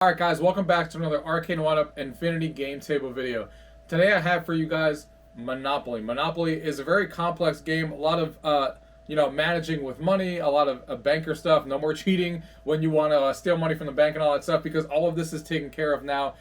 Alright guys, welcome back to another Arcade1up Infinity game table video. Today I have for you guys Monopoly. Monopoly is a very complex game, a lot of managing with money, a lot of banker stuff, no more cheating when you want to steal money from the bank and all that stuff, because all of this is taken care of now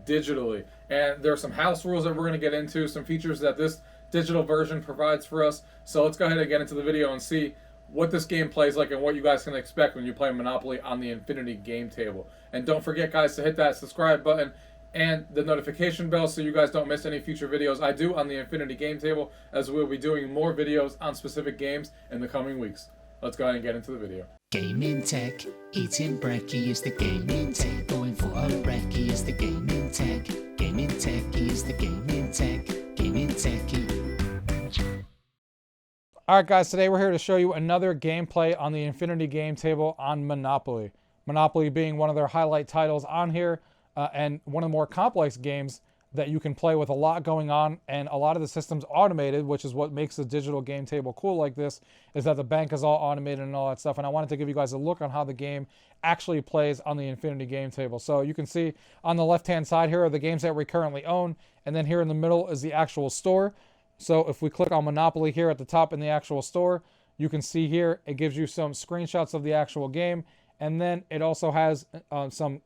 digitally. And there are some house rules that we're going to get into, some features that this digital version provides for us. So let's go ahead and get into the video and see what this game plays like and what you guys can expect when you play Monopoly on the Infinity game table. And don't forget, guys, to hit that subscribe button and the notification bell so you guys don't miss any future videos I do on the Infinity game table, as we'll be doing more videos on specific games in the coming weeks. Let's go ahead and get into the video. Gaming tech, eating brekkie is the gaming tech. Going for a brekkie is the gaming tech. Gaming tech is the gaming tech. Gaming techie. Alright guys, today we're here to show you another gameplay on the Infinity game table on Monopoly. Monopoly being one of their highlight titles on here, and one of the more complex games that you can play with a lot going on, and a lot of the systems automated, which is what makes the digital game table cool like this, is that the bank is all automated and all that stuff. And I wanted to give you guys a look on how the game actually plays on the Infinity game table. So you can see on the left hand side here are the games that we currently own, and then here in the middle is the actual store. So if we click on Monopoly here at the top in the actual store, you can see here it gives you some screenshots of the actual game, and then it also has some,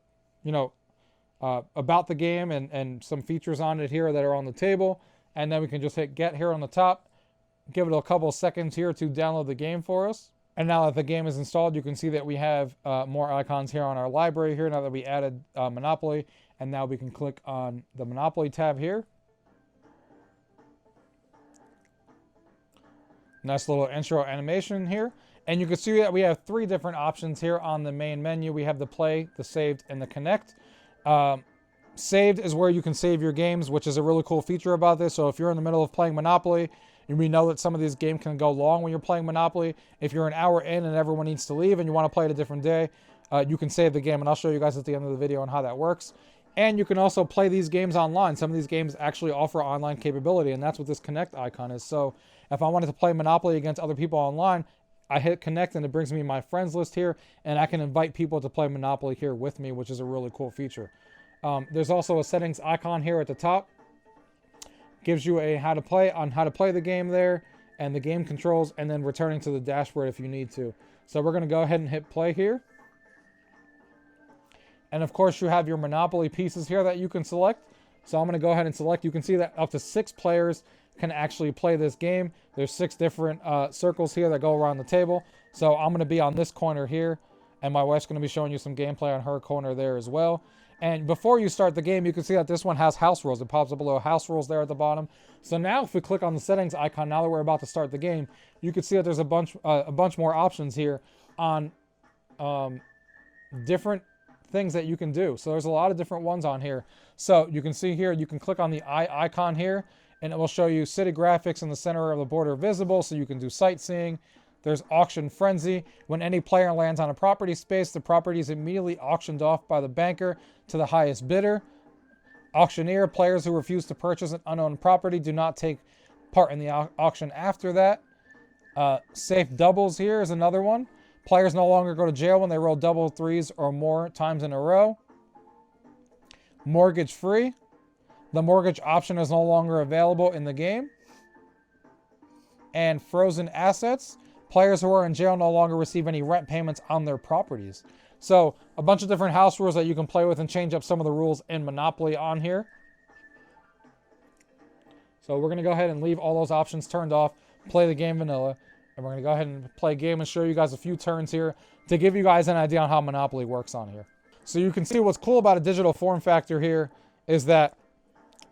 about the game and some features on it here that are on the table. And then we can just hit get here on the top, give it a couple of seconds here to download the game for us. And now that the game is installed, you can see that we have more icons here on our library here now that we added Monopoly. And now we can click on the Monopoly tab here. Nice little intro animation here. And you can see that we have three different options here on the main menu. We have the play, the saved, and the connect. Saved is where you can save your games, which is a really cool feature about this. So if you're in the middle of playing Monopoly, and we know that some of these games can go long when you're playing Monopoly. If you're an hour in and everyone needs to leave and you want to play it a different day, you can save the game. And I'll show you guys at the end of the video on how that works. And you can also play these games online. Some of these games actually offer online capability, and that's what this connect icon is. So if I wanted to play Monopoly against other people online, I hit connect and it brings me my friends list here, and I can invite people to play Monopoly here with me, which is a really cool feature. There's also a settings icon here at the top. Gives you a how to play the game there, and the game controls, and then returning to the dashboard if you need to. So we're going to go ahead and hit play here. And of course you have your Monopoly pieces here that you can select. So I'm going to go ahead and select. You can see that up to 6 players can actually play this game. There's 6 different circles here that go around the table. So I'm going to be on this corner here, and my wife's going to be showing you some gameplay on her corner there as well. And before you start the game, you can see that this one has house rules. It pops up below house rules there at the bottom. So now if we click on the settings icon, now that we're about to start the game, you can see that there's a bunch more options here on different things that you can do. So there's a lot of different ones on here. So you can see here, you can click on the eye icon here, and it will show you city graphics in the center of the board are visible, so you can do sightseeing. There's auction frenzy. When any player lands on a property space, the property is immediately auctioned off by the banker to the highest bidder. Auctioneer, players who refuse to purchase an unowned property do not take part in the auction after that. Safe doubles here is another one. Players no longer go to jail when they roll double threes or more times in a row. Mortgage free. The mortgage option is no longer available in the game. And frozen assets. Players who are in jail no longer receive any rent payments on their properties. So a bunch of different house rules that you can play with and change up some of the rules in Monopoly on here. So we're going to go ahead and leave all those options turned off, play the game vanilla, and we're going to go ahead and play a game and show you guys a few turns here to give you guys an idea on how Monopoly works on here. So you can see what's cool about a digital form factor here is that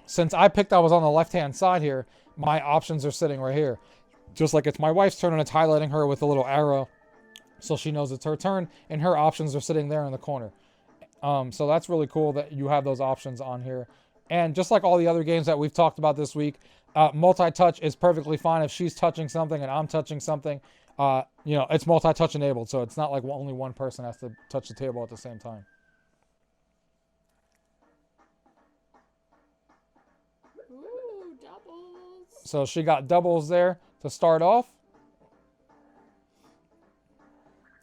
since I was on the left-hand side here, my options are sitting right here. Just like it's my wife's turn, and it's highlighting her with a little arrow so she knows it's her turn, and her options are sitting there in the corner. So that's really cool that you have those options on here. And just like all the other games that we've talked about this week, multi-touch is perfectly fine. If she's touching something and I'm touching something, it's multi-touch enabled, so it's not like only one person has to touch the table at the same time. Ooh, doubles. So she got doubles there to start off.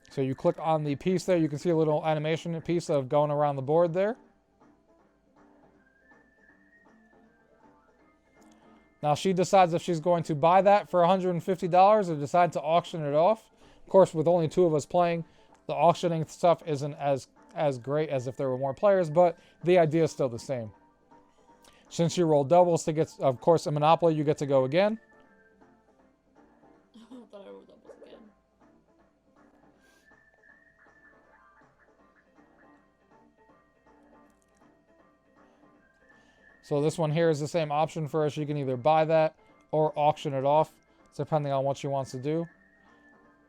So you click on the piece there, you can see a little animation piece of going around the board there. Now she decides if she's going to buy that for $150 or decide to auction it off. Of course, with only 2 of us playing, the auctioning stuff isn't as great as if there were more players, but the idea is still the same. Since you roll doubles to get, of course, in Monopoly, you get to go again. I thought I rolled doubles again. So this one here is the same option for her. She can either buy that or auction it off, depending on what she wants to do.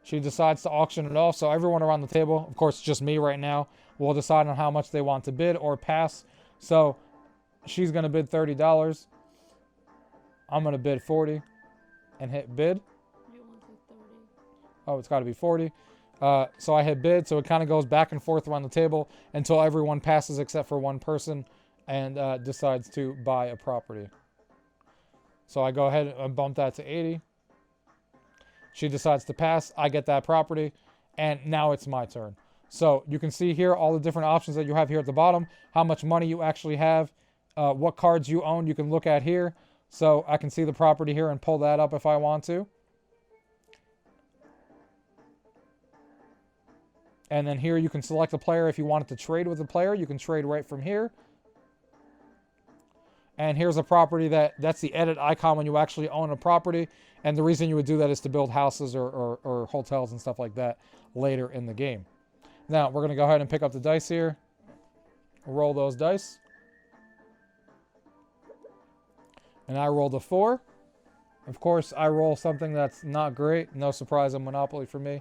She decides to auction it off, so everyone around the table, of course just me right now, will decide on how much they want to bid or pass. So she's going to bid $30. I'm going to bid 40 and hit bid. You want to 30. Oh, it's got to be 40. So I hit bid, so it kind of goes back and forth around the table until everyone passes except for one person and decides to buy a property. So I go ahead and bump that to 80. She decides to pass. I get that property, and now it's my turn. So you can see here all the different options that you have here at the bottom, how much money you actually have, what cards you own you can look at here. So I can see the property here and pull that up if I want to. And then here you can select a player. If you wanted to trade with a player, you can trade right from here. And here's a property that's the edit icon when you actually own a property. And the reason you would do that is to build houses or hotels and stuff like that later in the game. Now, we're going to go ahead and pick up the dice here. Roll those dice. And I rolled a 4. Of course, I roll something that's not great. No surprise on Monopoly for me.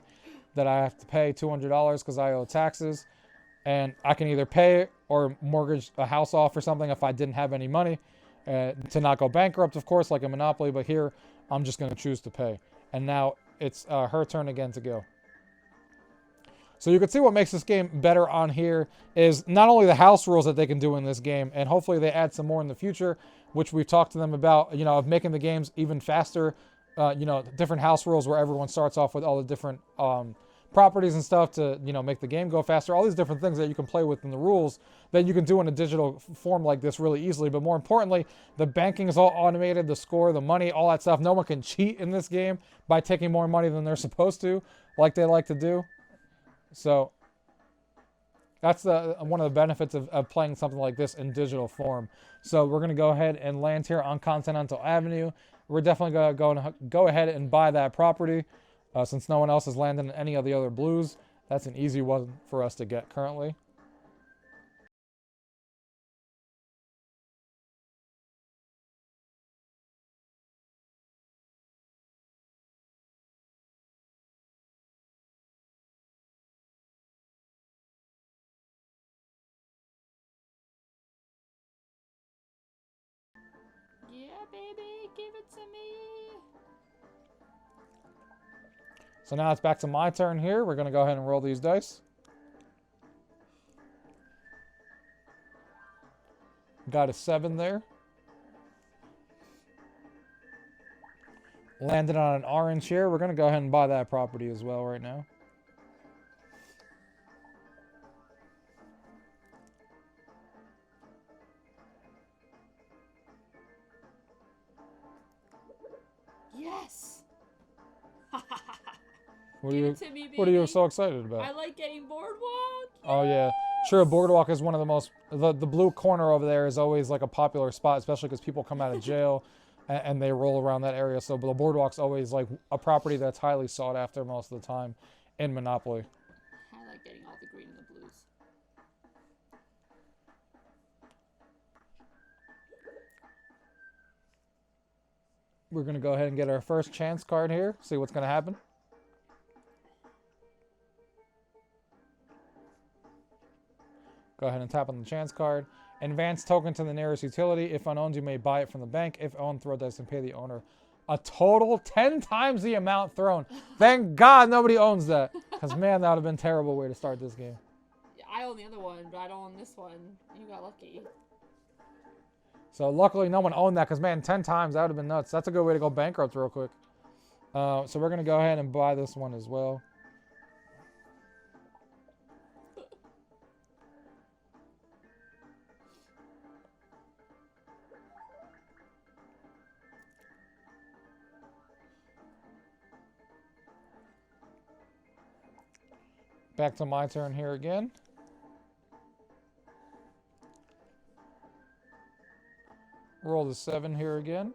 That I have to pay $200 because I owe taxes. And I can either pay it or mortgage a house off or something if I didn't have any money. To not go bankrupt, of course, like a Monopoly. But here, I'm just going to choose to pay. And now it's her turn again to go. So you can see what makes this game better on here is not only the house rules that they can do in this game, and hopefully they add some more in the future, which we've talked to them about, of making the games even faster. Different house rules where everyone starts off with all the different properties and stuff to, make the game go faster. All these different things that you can play with in the rules that you can do in a digital form like this really easily. But more importantly, the banking is all automated, the score, the money, all that stuff. No one can cheat in this game by taking more money than they're supposed to, like they like to do. So that's one of the benefits of playing something like this in digital form. So we're going to go ahead and land here on Continental Avenue. We're definitely going to go ahead and buy that property. Since no one else has landed in any of the other blues, that's an easy one for us to get currently. Yeah, baby, give it to me. So now it's back to my turn here. We're going to go ahead and roll these dice. Got a 7 there. Landed on an orange here. We're going to go ahead and buy that property as well right now. Yes. What Give it to me, are you baby. so excited about? I like getting boardwalk. Oh yeah, sure. Boardwalk is one of the most. The blue corner over there is always like a popular spot, especially because people come out of jail and they roll around that area. So the boardwalk's always like a property that's highly sought after most of the time in Monopoly. I like getting all the green and the blues. We're gonna go ahead and get our first chance card here. See what's gonna happen. Go ahead and tap on the chance card. Advance token to the nearest utility. If unowned, you may buy it from the bank. If owned, throw dice and pay the owner a total 10 times the amount thrown. Thank God nobody owns that. Because, man, that would have been a terrible way to start this game. Yeah, I own the other one, but I don't own this one. You got lucky. So, luckily, no one owned that. Because, man, 10 times, that would have been nuts. That's a good way to go bankrupt real quick. So, we're going to go ahead and buy this one as well. Back to my turn here again. Roll the 7 here again.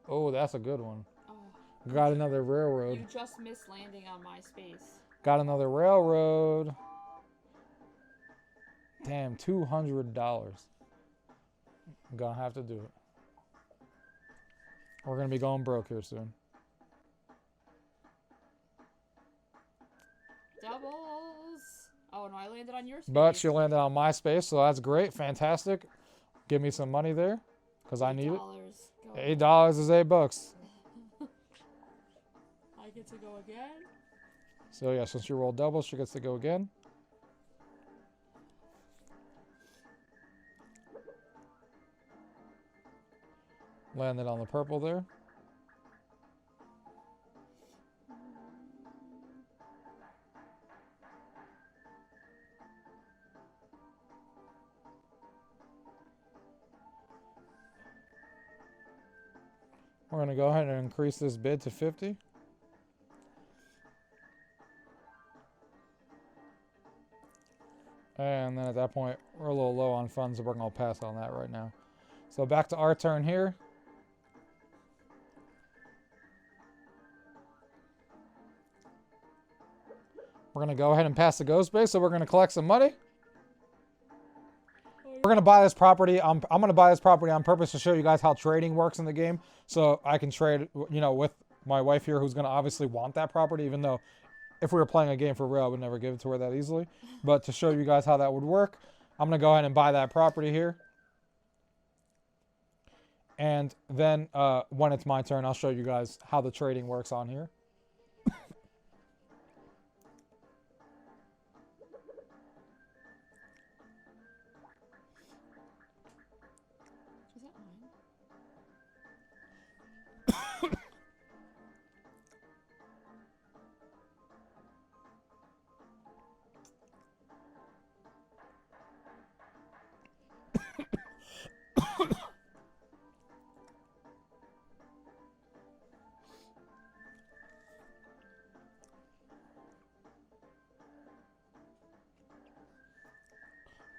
Oh, that's a good one. Oh, Got another railroad. you just missed landing on my space. Got another railroad. Damn, $200. I'm gonna have to do it. We're gonna be going broke here soon. Doubles. Oh no, I landed on your space. But she landed on my space, so that's great. Fantastic. Give me some money there, because I need it. Go. $8 is $8. I get to go again. So yeah, since you rolled doubles, she gets to go again. Landed on the purple there. We're going to go ahead and increase this bid to 50. And then at that point, we're a little low on funds, so we're going to pass on that right now. So back to our turn here. We're going to go ahead and pass the go space, so we're going to collect some money. We're going to buy this property. I'm going to buy this property on purpose to show you guys how trading works in the game. So I can trade, you know, with my wife here, who's going to obviously want that property, even though if we were playing a game for real, I would never give it to her that easily. But to show you guys how that would work, I'm going to go ahead and buy that property here. And then when it's my turn, I'll show you guys how the trading works on here. Is that mine?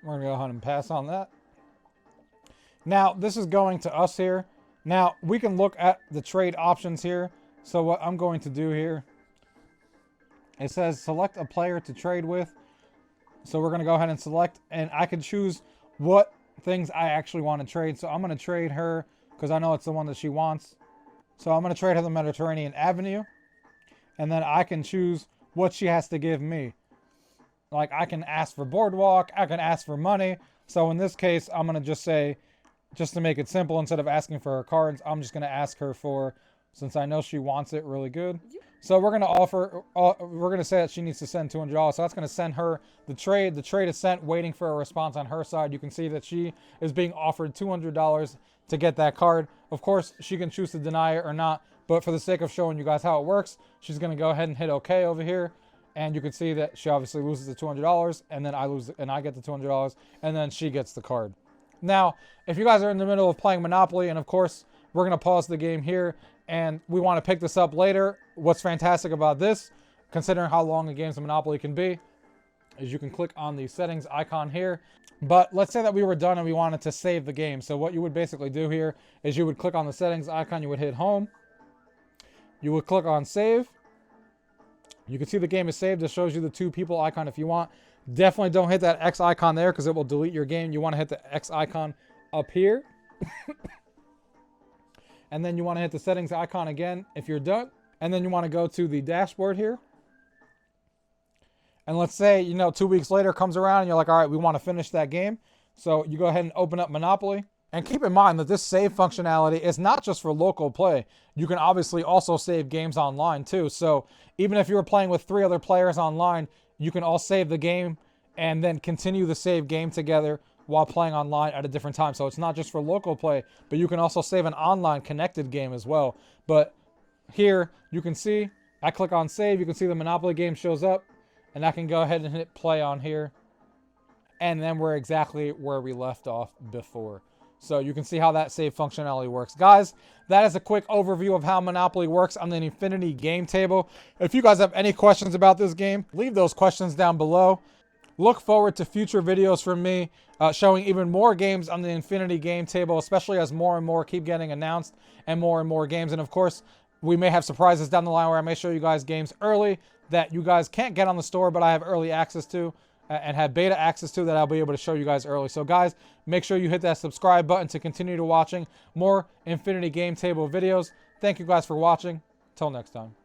We're going to go ahead and pass on that. Now, this is going to us here. Now, we can look at the trade options here. So what I'm going to do here, it says select a player to trade with. So we're going to go ahead and select, and I can choose what things I actually want to trade. So I'm going to trade her because I know it's the one that she wants. So I'm going to trade her the Mediterranean Avenue. And then I can choose what she has to give me. Like, I can ask for boardwalk, I can ask for money. So in this case, I'm going to just say, just to make it simple, instead of asking for her cards, I'm just going to ask her for, since I know she wants it really good. So we're going to offer, we're going to say that she needs to send $200. So that's going to send her the trade. The trade is sent, waiting for a response on her side. You can see that she is being offered $200 to get that card. Of course, she can choose to deny it or not. But for the sake of showing you guys how it works, she's going to go ahead and hit OK over here. And you can see that she obviously loses the $200, and then I lose, and I get the $200, and then she gets the card. Now, if you guys are in the middle of playing Monopoly, and of course, we're going to pause the game here, and we want to pick this up later. What's fantastic about this, considering how long a game's Monopoly can be, is you can click on the settings icon here. But let's say that we were done and we wanted to save the game. So what you would basically do here is you would click on the settings icon, you would hit home, you would click on save. You can see the game is saved. It shows you the 2 people icon if you want. Definitely don't hit that X icon there because it will delete your game. You want to hit the X icon up here. And then you want to hit the settings icon again if you're done. And then you want to go to the dashboard here. And let's say, you know, 2 weeks later comes around and you're like, all right, we want to finish that game. So you go ahead and open up Monopoly. And keep in mind that this save functionality is not just for local play. You can obviously also save games online too. So even if you were playing with 3 other players online, you can all save the game and then continue the save game together while playing online at a different time. So it's not just for local play, but you can also save an online connected game as well. But here you can see, I click on save, you can see the Monopoly game shows up, and I can go ahead and hit play on here. And then we're exactly where we left off before. So you can see how that save functionality works. Guys, that is a quick overview of how Monopoly works on the Infinity game table. If you guys have any questions about this game, leave those questions down below. Look forward to future videos from me showing even more games on the Infinity game table, especially as more and more keep getting announced and more games. And of course, we may have surprises down the line where I may show you guys games early that you guys can't get on the store, but I have early access to and have beta access to that I'll be able to show you guys early. So guys, make sure you hit that subscribe button to continue to watching more Infinity game table videos. Thank you guys for watching. Till next time.